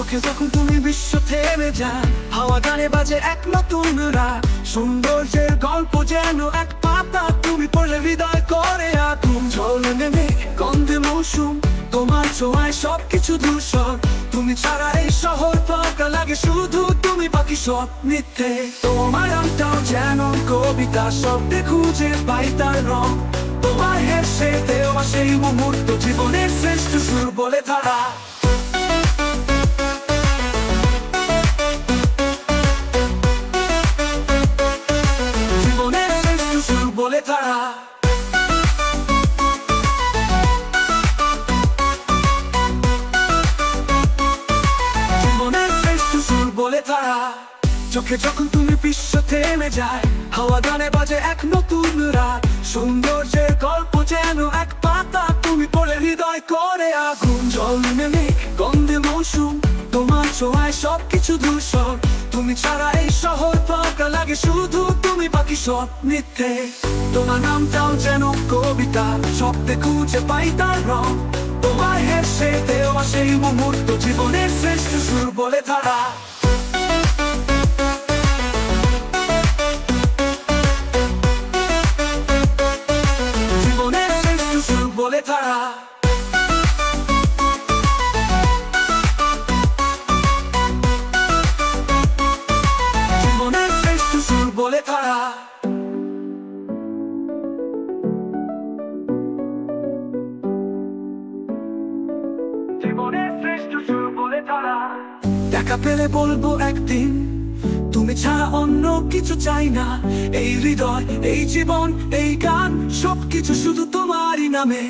চোখে যখন তুমি বিশ্ব থেমে যায়, হাওয়া গানে বাজে এক নতুন রাত। সৌন্দর্যের গল্প যেন এক পাতা, তুমি পড়লে হৃদয় করে আগুন। ঝলমলে নেমে গন্ধে মৌসুম, তোমার ছোঁয়ায় সবকিছু ধূসর। তুমি ছাড়া এই শহর ফাঁকা লাগে, শুধু তুমি বাকি সব মিথ্যে। তোমার নামটাও যেন কবিতা, শব্দে খুঁজে পাই তার রং। তোমার হেসে দেওয়া সেই মুহূর্ত, জীবনের শ্রেষ্ঠ সুর বলে তারা। জীবনের শ্রেষ্ঠ সুর বলে তারা। জীবনের শ্রেষ্ঠ সুর বলে তারা। চোখে যখন তুমি বিশ্ব থেমে যায়, হাওয়া গানে বাজে এক নতুন রাত। সৌন্দর্যের গল্প যেন এক পাতা, তুমি পড়ে হৃদয় করে আগুন। জল নেমে গন্ধে মৌসুম, তোমার ছোঁয়ায় সবকিছু ধূসর। তুমি ছাড়া এই শহর ফাঁকা লাগে, শুধু তুমি বাকি সব মিথ্যে। তোমার নামটাও যেন কবিতা, শব্দে খুঁজে পাই তার রং। তোমার হেসে দেওয়া সেই মুহূর্ত, জীবনের শ্রেষ্ঠ সুর বলে তারা। জীবনের শ্রেষ্ঠ সুর বলে তারা। জীবনের শ্রেষ্ঠ সুর বলে তারা। জীবনের শ্রেষ্ঠ সুর বলে তারা। দেখা পেলে বলবো একদিন, তুমি ছাড়া অন্য কিছু চাই না। এই হৃদয়, এই জীবন, এই গান, সবকিছু শুধু তোমারই নামে।